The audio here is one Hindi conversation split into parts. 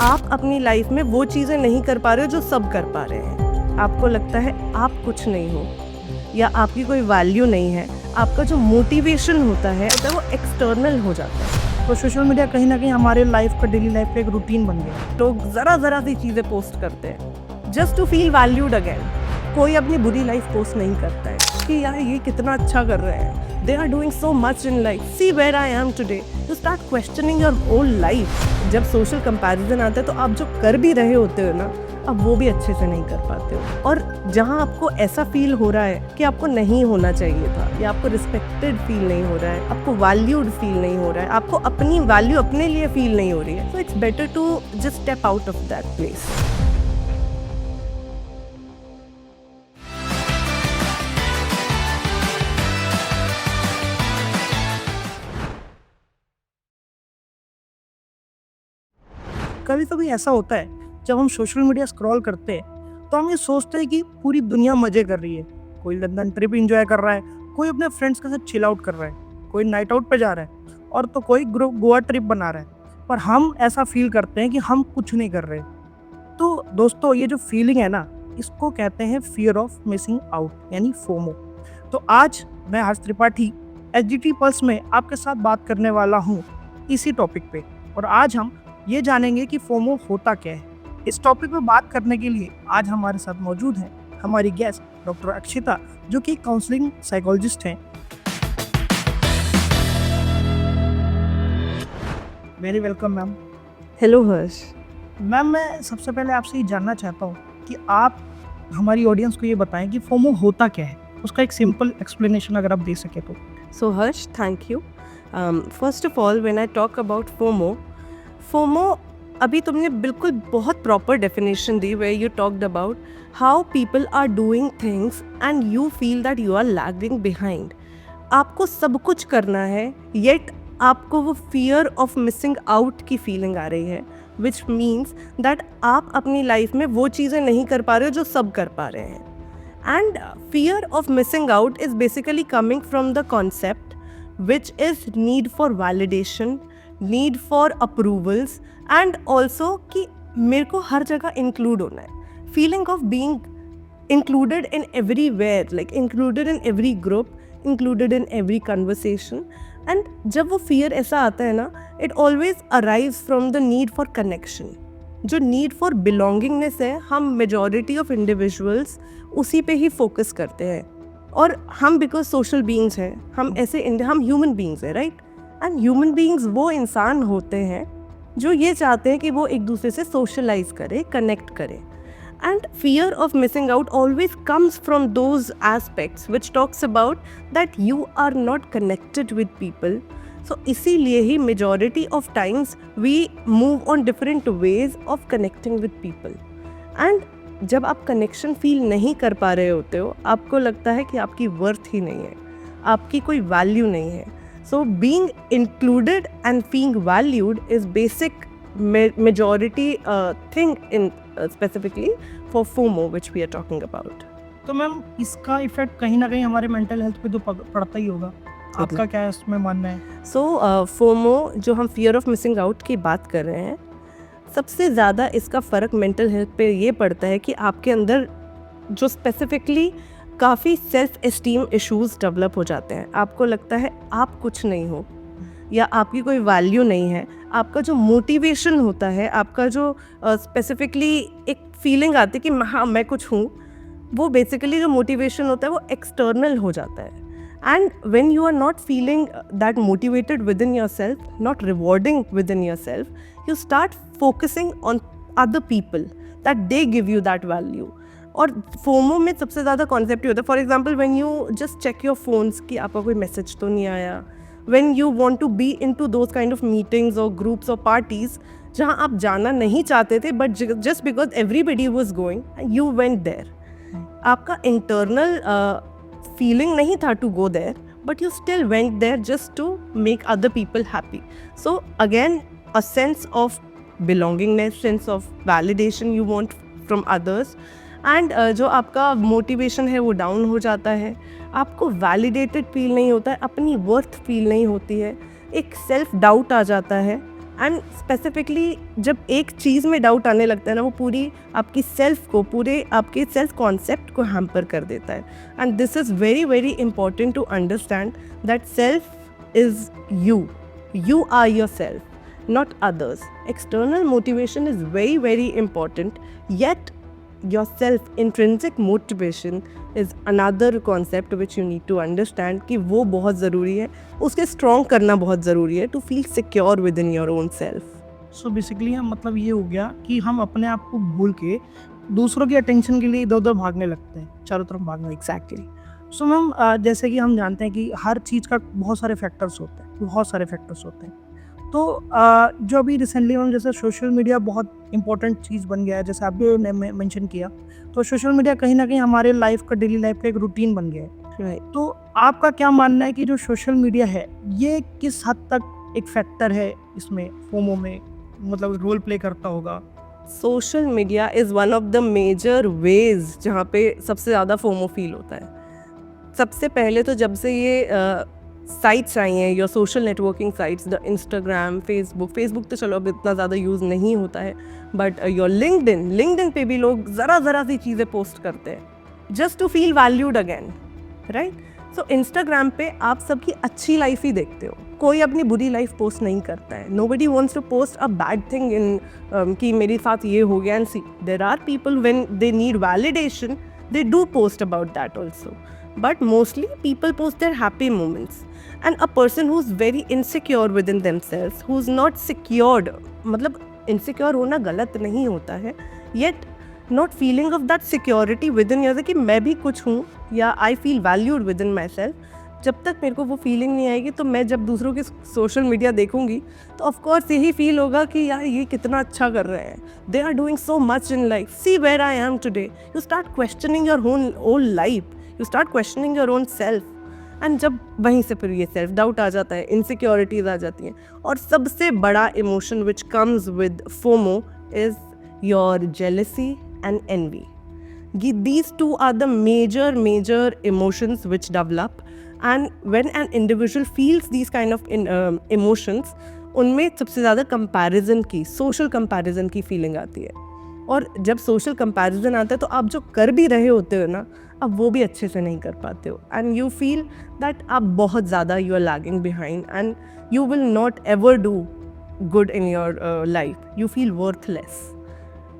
आप अपनी लाइफ में वो चीज़ें नहीं कर पा रहे हो जो सब कर पा रहे हैं। आपको लगता है आप कुछ नहीं हो या आपकी कोई वैल्यू नहीं है। आपका जो मोटिवेशन होता है वो एक्सटर्नल हो जाता है। तो सोशल मीडिया कहीं ना कहीं हमारे लाइफ का डेली लाइफ का एक रूटीन बन गया। लोग ज़रा सी चीज़ें पोस्ट करते हैं just to feel valued again. कोई अपनी बुरी लाइफ पोस्ट नहीं करता है कि यार ये कितना अच्छा कर रहे हैं, they are doing so much in life, see where I am today. You start questioning your whole life. जब सोशल कंपैरिजन आता है तो आप जो कर भी रहे होते हो ना, अब वो भी अच्छे से नहीं कर पाते हो। और जहाँ आपको ऐसा फील हो रहा है कि आपको नहीं होना चाहिए था, या आपको रिस्पेक्टेड फील नहीं हो रहा है, आपको वैल्यूड फील नहीं हो रहा है, आपको अपनी वैल्यू अपने लिए फील नहीं हो रही है, so it's better to just step out of that place. कभी कभी ऐसा होता है जब हम सोशल मीडिया स्क्रॉल करते हैं तो हम ये सोचते हैं कि पूरी दुनिया मजे कर रही है। कोई लंदन ट्रिप एंजॉय कर रहा है, कोई अपने फ्रेंड्स के साथ चिल आउट कर रहा है, कोई नाइट आउट पे जा रहा है और तो कोई ग्रुप गोवा ट्रिप बना रहा है। पर हम ऐसा फील करते हैं कि हम कुछ नहीं कर रहे। तो दोस्तों, ये जो फीलिंग है ना, इसको कहते हैं फियर ऑफ मिसिंग आउट यानी फोमो। तो आज मैं हर्ष त्रिपाठी एचजीटी पल्स में आपके साथ बात करने वाला हूँ इसी टॉपिक पे। और आज हम ये जानेंगे कि फोमो होता क्या है। इस टॉपिक पे बात करने के लिए आज हमारे साथ मौजूद हैं हमारी गेस्ट डॉक्टर अक्षिता, जो कि काउंसलिंग साइकोलॉजिस्ट हैं। Very welcome ma'am. हेलो हर्ष। मैम, मैं सबसे पहले आपसे ये जानना चाहता हूँ कि आप हमारी ऑडियंस को ये बताएं कि फोमो होता क्या है, उसका एक सिंपल एक्सप्लेनेशन अगर आप दे सके तो। So Harsh, thank you. First of all, when I talk about FOMO, अभी तुमने बिल्कुल बहुत proper definition the where you talked about how people are doing things and you feel that you are lagging behind. आपको सब कुछ करना है yet आपको वो fear of missing out की फीलिंग आ रही है, which means that आप अपनी लाइफ में वो चीज़ें नहीं कर पा रहे हो जो सब कर पा रहे हैं. And fear of missing out is basically coming from the concept which is need for validation, need for approvals and also कि मेरे को हर जगह include होना है. Feeling of being included in everywhere, like included in every group, included in every conversation. And जब वो fear ऐसा आता है ना, it always arrives from the need for connection. जो नीड फॉर बिलोंगिंगनेस है, हम मेजॉरिटी ऑफ इंडिविजुअल्स उसी पे ही फोकस करते हैं। और हम बिकॉज सोशल बीइंग्स हैं, हम ह्यूमन बीइंग्स हैं, राइट। एंड ह्यूमन बीइंग्स वो इंसान होते हैं जो ये चाहते हैं कि वो एक दूसरे से सोशलाइज करे, कनेक्ट करे। And fear of missing out always comes from those aspects which talks about that you are not connected with people. So इसीलिए ही majority of times we move on different ways of connecting with people. And जब आप कनेक्शन फील नहीं कर पा रहे होते हो, आपको लगता है कि आपकी वर्थ ही नहीं है, आपकी कोई वैल्यू नहीं है। So being included and feeling valued is basic majority thing in specifically for FOMO which we are talking about. तो मैम, इसका इफेक्ट कहीं ना कहीं हमारे मेंटल हेल्थ पे तो पड़ता ही होगा। आपका क्या इसमें मानना है? सो फोमो, जो हम फियर ऑफ मिसिंग आउट की बात कर रहे हैं, सबसे ज़्यादा इसका फ़र्क मेंटल हेल्थ पे ये पड़ता है कि आपके अंदर जो स्पेसिफिकली काफ़ी सेल्फ एस्टीम इश्यूज़ डेवलप हो जाते हैं। आपको लगता है आप कुछ नहीं हो या आपकी कोई वैल्यू नहीं है। आपका जो मोटिवेशन होता है, आपका जो स्पेसिफिकली एक फीलिंग आती है कि हाँ मैं कुछ हूँ, वो बेसिकली जो मोटिवेशन होता है वो एक्सटर्नल हो जाता है। And when you are not feeling that motivated within yourself, not rewarding within yourself, you start focusing on other people that they give you that value. और फोमो में सबसे ज़्यादा कॉन्सेप्ट होता है, for example when you just check your phones कि आपका कोई मैसेज तो नहीं आया, when you want to be into those kind of meetings और ग्रुप्स और पार्टीज जहाँ आप जाना नहीं चाहते थे, but just because everybody was going you went there. आपका internal feeling nahi tha to go there, but you still went there just to make other people happy. So again, a sense of belongingness, sense of validation you want from others, and जो आपका motivation है वो down हो जाता है, आपको validated feel नहीं होता है, अपनी worth feel नहीं होती है, एक self doubt आ जाता है, एंड स्पेसिफिकली जब एक चीज़ में डाउट आने लगता है ना, वो पूरी आपकी सेल्फ को, पूरे आपके सेल्फ कॉन्सेप्ट को हैम्पर कर देता है. And this is very very important to understand that self is you are yourself, not others. External motivation is very very important, yet your self intrinsic motivation is another concept which you need to understand कि वो बहुत ज़रूरी है, उसके strong करना बहुत ज़रूरी है to feel secure within your own self. So basically हम मतलब ये हो गया कि हम अपने आप को भूल के दूसरों की अटेंशन के लिए इधर उधर भागने लगते हैं, चारों तरफ भागना. Exactly. सो मैम जैसे कि हम जानते हैं कि हर चीज़ का बहुत सारे फैक्टर्स होते हैं, बहुत सारे फैक्टर्स होते हैं. तो जो अभी रिसेंटली हम जैसे सोशल मीडिया बहुत इंपॉर्टेंट चीज़ बन गया है, जैसे आपने मेंशन किया, तो सोशल मीडिया कहीं ना कहीं हमारे लाइफ का, डेली लाइफ का एक रूटीन बन गया है. Right. तो आपका क्या मानना है कि जो सोशल मीडिया है ये किस हद तक एक फैक्टर है इसमें, फोमो में, मतलब रोल प्ले करता होगा? Social media is one of the major ways जहाँ पे सबसे ज़्यादा फोमो फील होता है. सबसे पहले तो जब से ये साइट्स आई हैं, your social networking sites, the Instagram, Facebook तो चलो अब इतना ज़्यादा यूज़ नहीं होता है, बट योर लिंक्डइन पे भी लोग ज़रा सी चीज़ें पोस्ट करते हैं just to feel valued again, right? So Instagram पे आप सबकी अच्छी लाइफ ही देखते हो, कोई अपनी बुरी लाइफ पोस्ट नहीं करता है. Nobody wants to post a bad thing in कि मेरे साथ ये हो गया. And see there are people when they need validation they do post about that also, but mostly people post their happy moments. And a person who's very insecure within themselves, who's not secured, मतलब insecure होना गलत नहीं होता है, yet not feeling of that security within yourself कि मैं भी कुछ हूँ या I feel valued within myself, जब तक मेरे को वो फीलिंग नहीं आएगी तो मैं जब दूसरों की सोशल मीडिया देखूंगी तो ऑफ कोर्स यही फील होगा कि यार ये कितना अच्छा कर रहे हैं, they are doing so much in life, see where I am today. You start questioning your whole life, you start questioning your own self. And जब वहीं से फिर ये सेल्फ डाउट आ जाता है, इनसिक्योरिटीज आ जाती हैं. और सबसे बड़ा emotion which comes with FOMO is your jealousy and envy. These two are the major emotions which develop, and when an individual feels these kind of emotions, उनमें सबसे ज़्यादा कंपैरिजन की, सोशल कंपैरिजन की फीलिंग आती है. और जब सोशल कंपैरिजन आता है तो आप जो कर भी रहे होते हो ना, अब वो भी अच्छे से नहीं कर पाते हो, एंड यू फील दैट आप बहुत ज़्यादा you are lagging behind and you will not ever do good in your life, you feel worthless.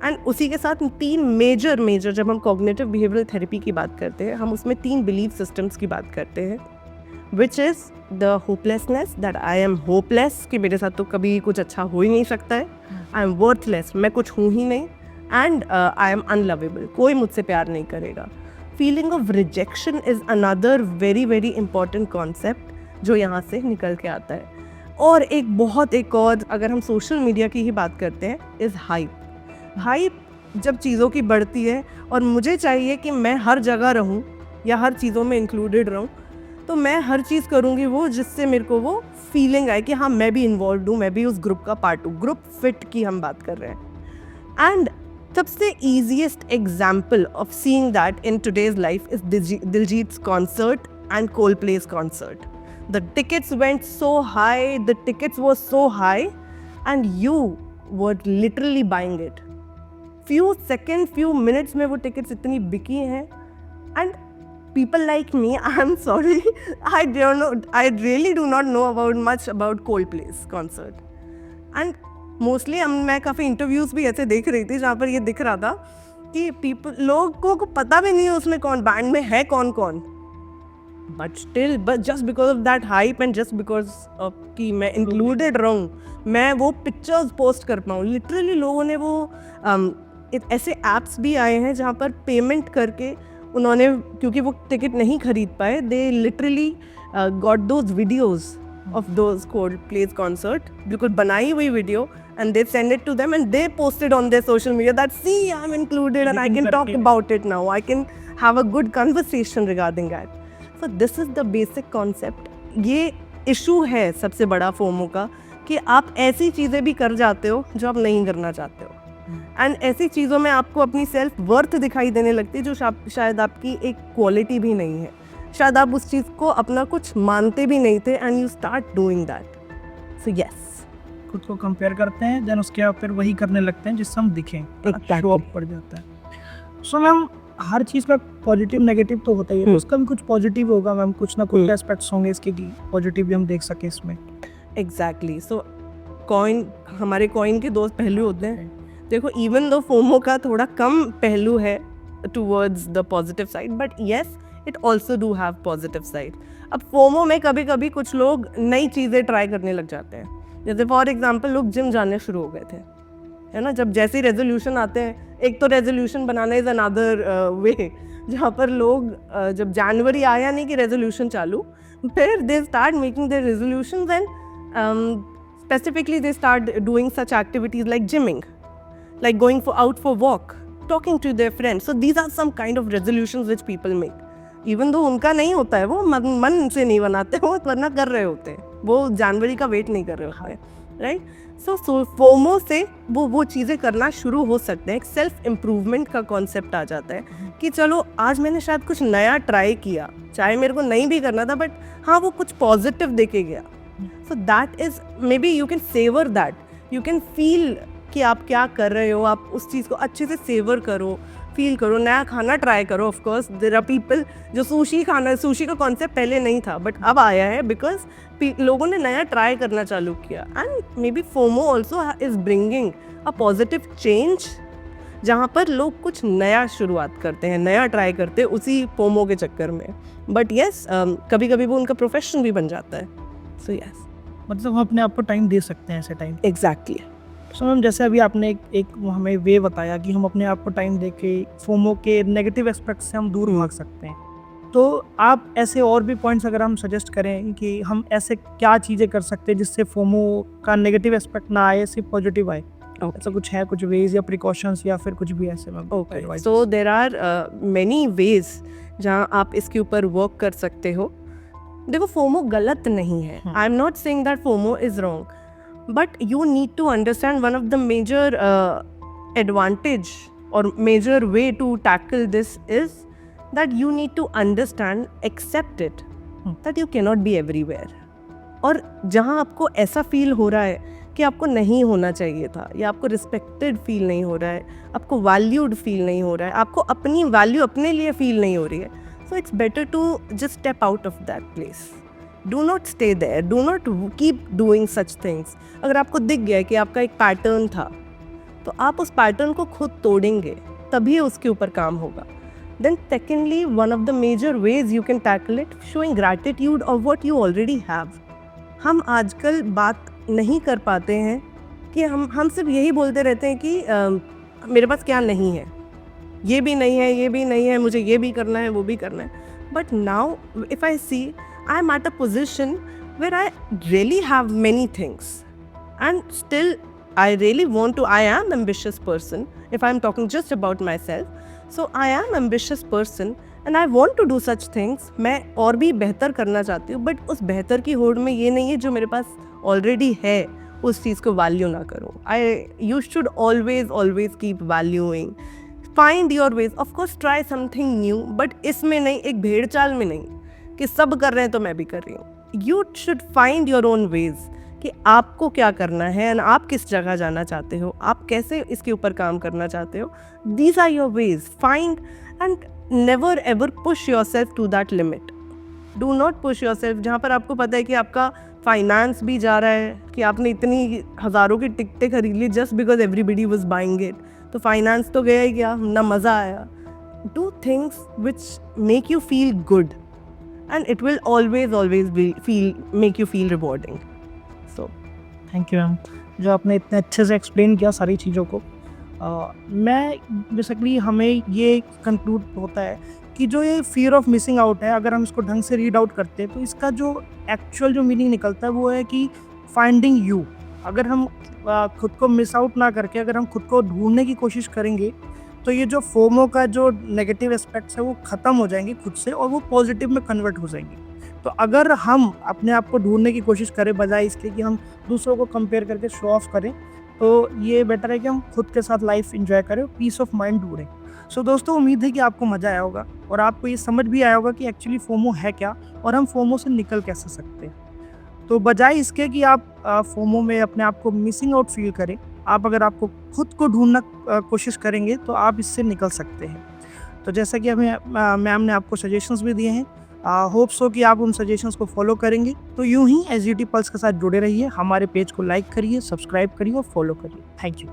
And उसी के साथ तीन मेजर जब हम कॉग्निटिव बिहेवियरल थेरेपी की बात करते हैं, हम उसमें 3 बिलीफ सिस्टम्स की बात करते हैं, which is the hopelessness, that I am hopeless कि मेरे साथ तो कभी कुछ अच्छा हो ही नहीं सकता है. आई एम वर्थलेस, मैं कुछ हूँ ही नहीं. एंड आई एम अनलवेबल, कोई मुझसे प्यार नहीं करेगा. Feeling of rejection is another very important concept जो यहाँ से निकल के आता है. और एक और अगर हम सोशल मीडिया की ही बात करते हैं, इज़ हाइप. जब चीज़ों की बढ़ती है और मुझे चाहिए कि मैं हर जगह रहूं या हर चीज़ों में इंक्लूडेड रहूं, तो मैं हर चीज़ करूंगी वो जिससे मेरे को वो फीलिंग आए कि हाँ मैं भी इन्वॉल्व हूँ, मैं भी उस ग्रुप का पार्ट हूँ. ग्रुप फिट की हम बात कर रहे हैं. एंड सबसे easiest example of seeing that in today's life is Diljit's concert and Coldplay's concert. The tickets went so high, the tickets were so high and you were literally buying it. few minutes में वो टिकट्स इतनी बिकी हैं. And people like me, I'm sorry, I really do not know much about Coldplay's concert. And mostly मैं काफ़ी इंटरव्यूज़ भी ऐसे देख रही थी जहाँ पर ये दिख रहा था कि लोगों को पता भी नहीं है उसमें कौन बैंड में है कौन, but just because of that hype and just because of कि मैं included रहूँ, मैं वो पिक्चर्स पोस्ट कर पाऊँ. लिटरली लोगों ने वो ऐसे ऐप्स भी आए हैं जहाँ पर पेमेंट करके उन्होंने, क्योंकि वो टिकट नहीं खरीद पाए, they literally got those videos of those Coldplay's concert, बिल्कुल बनाई हुई video, and they send it to them and they post it on their social media that see I'm included and I can talk about it now, I can have a good conversation regarding that. So this is the basic concept. ये इशू है सबसे बड़ा फोमो का कि आप ऐसी चीज़ें भी कर जाते हो जो आप नहीं करना चाहते हो, एंड ऐसी चीज़ों में आपको अपनी सेल्फ वर्थ दिखाई देने लगती है जो शायद आपकी एक क्वालिटी भी नहीं है, शायद आप उस चीज़ को अपना कुछ मानते भी नहीं थे, and you start doing that. So yes, खुद को कंपेयर करते हैं, देन उसके बाद फिर वही करने लगते हैं जिससे हम दिखें, Exactly. शो अप पड़ जाता है। सो मैम, हर चीज़ का पॉजिटिव नेगेटिव तो होता ही है, उसका भी कुछ पॉजिटिव होगा मैम, कुछ ना कुछ एस्पेक्ट्स होंगे इसके कि पॉजिटिव भी हम देख सके इसमें। एग्जैक्टली। सो कॉइन, हमारे कॉइन के दो पहलू होते हैं। देखो, इवन दो फोमो का थोड़ा कम पहलू है towards the positive side, but yes it also do have positive side. अब फोमो में कभी कभी कुछ लोग नई चीज़ें ट्राई करने लग जाते हैं। जैसे फॉर एग्जाम्पल लोग जिम जाने शुरू हो गए थे, है ना। जब जैसे ही रेजोल्यूशन आते हैं, एक तो resolution banana is another way, जहाँ पर लोग जब जनवरी आया नहीं कि रेजोल्यूशन चालू, फिर they start making their resolutions and specifically they start doing such activities like gymming, like going out for walk, talking to their friends. So these are some kind of resolutions which people make, even though उनका नहीं होता है, वो मन से नहीं बनाते, वो वरना कर रहे होते हैं, वो जनवरी का वेट नहीं कर रहे होते हैं, राइट। सो फोमो से वो चीज़ें करना शुरू हो सकते हैं। एक सेल्फ इम्प्रूवमेंट का कॉन्सेप्ट आ जाता है कि चलो आज मैंने शायद कुछ नया ट्राई किया, चाहे मेरे को नहीं भी करना था, बट हाँ वो कुछ पॉजिटिव देके गया। So that is, maybe you can savor that, you can feel कि आप क्या कर रहे हो, आप उस चीज़ को अच्छे से सेवर करो, फील करो, नया खाना ट्राई करो। Of course there are people जो सुशी का कॉन्सेप्ट पहले नहीं था बट अब आया है, बिकॉज लोगों ने नया ट्राई करना चालू किया। And may be FOMO also is bringing a positive change, जहाँ पर लोग कुछ नया शुरुआत करते हैं, नया ट्राई करते हैं उसी फोमो के चक्कर में। बट येस, कभी कभी वो उनका प्रोफेशन भी बन जाता है। सो यस, मतलब हम अपने आप को टाइम दे सकते हैं ऐसे टाइम। एग्जैक्टली। सो मैम, जैसे अभी आपने एक हमें वे बताया कि हम अपने आप को टाइम दे के फोमो के नेगेटिव एस्पेक्ट से हम दूर भाग सकते हैं, तो आप ऐसे और भी पॉइंट्स अगर हम सजेस्ट करें कि हम ऐसे क्या चीज़ें कर सकते हैं जिससे फोमो का नेगेटिव एस्पेक्ट ना आए, सिर्फ पॉजिटिव आए? ऐसा कुछ है, कुछ वेज या प्रिकॉशंस या फिर कुछ भी ऐसे ma'am? Okay, so there are many ways जहाँ आप इसके ऊपर वर्क कर सकते हो। देखो, फोमो गलत नहीं है, I am not saying that FOMO is wrong, but you need to understand one of the major advantage or major way to tackle this is that you need to understand, accept it that you can not be everywhere. और जहाँ आपको ऐसा फील हो रहा है कि आपको नहीं होना चाहिए था, या आपको रिस्पेक्टेड फील नहीं हो रहा है, आपको वैल्यूड फील नहीं हो रहा है, आपको अपनी वैल्यू अपने लिए फील नहीं हो रही है, so it's better to just step out of that place. Do not stay there, do not keep doing such things. अगर आपको दिख गया है कि आपका एक पैटर्न था, तो आप उस पैटर्न को खुद तोड़ेंगे, तभी उसके ऊपर काम होगा। Then secondly, one of the major ways you can tackle it, showing gratitude of what you already have. हम आजकल बात नहीं कर पाते हैं कि हम सिर्फ यही बोलते रहते हैं कि मेरे पास क्या नहीं है, ये भी नहीं है, ये भी नहीं है, मुझे ये भी करना है, वो भी करना है। But now if I see, I am at a position where I really have many things and still I really want to, I am ambitious person, if I am talking just about myself. So I am ambitious person and I want to do such things. मैं और भी बेहतर करना चाहती हूँ, बट उस बेहतर की होड़ में ये नहीं है जो मेरे पास ऑलरेडी है उस चीज़ को वैल्यू ना करो। You should always keep valuing, find your ways, of course try something new, but इसमें नहीं, एक भेड़ चाल में नहीं कि सब कर रहे हैं तो मैं भी कर रही हूँ। You should find your own ways कि आपको क्या करना है एंड आप किस जगह जाना चाहते हो, आप कैसे इसके ऊपर काम करना चाहते हो। These are your ways, find and never ever push yourself to that limit. Do not push yourself जहाँ पर आपको पता है कि आपका फाइनेंस भी जा रहा है, कि आपने इतनी हज़ारों की टिकटें खरीद ली just because everybody was buying it, तो फाइनेंस तो गया ही गया, ना मज़ा आया। Do things which make you feel good and it will always make you feel rewarding. So thank you ma'am, जो आपने इतने अच्छे से एक्सप्लेन किया सारी चीज़ों को। मैं बेसिकली, हमें ये कंक्लूड होता है कि जो ये फियर ऑफ मिसिंग आउट है, अगर हम इसको ढंग से रीड आउट करते हैं तो इसका जो एक्चुअल जो मीनिंग निकलता है वो है कि फाइंडिंग यू। अगर हम खुद को मिस आउट ना करके अगर हम खुद को ढूंढने की कोशिश करेंगे तो ये जो फोमो का जो नेगेटिव एस्पेक्ट्स है वो ख़त्म हो जाएंगे खुद से और वो पॉजिटिव में कन्वर्ट हो जाएंगे। तो अगर हम अपने आप को ढूंढने की कोशिश करें बजाय इसके कि हम दूसरों को कंपेयर करके शो ऑफ करें, तो ये बेटर है कि हम खुद के साथ लाइफ एंजॉय करें, पीस ऑफ माइंड ढूंढें। सो दोस्तों, उम्मीद है कि आपको मज़ा आया होगा और आपको ये समझ भी आया होगा कि एक्चुअली फोमो है क्या और हम फोमो से निकल कैसे सकते हैं। तो बजाय इसके कि आप फोमो में अपने आप को मिसिंग आउट फील करें, आप अगर आपको खुद को ढूंढना कोशिश करेंगे तो आप इससे निकल सकते हैं। तो जैसा कि हमें मैम ने आपको सजेशंस भी दिए हैं, होप सो कि आप उन सजेशंस को फॉलो करेंगे। तो यूं ही एसजीटी पल्स के साथ जुड़े रहिए, हमारे पेज को लाइक करिए, सब्सक्राइब करिए और फॉलो करिए। Thank you.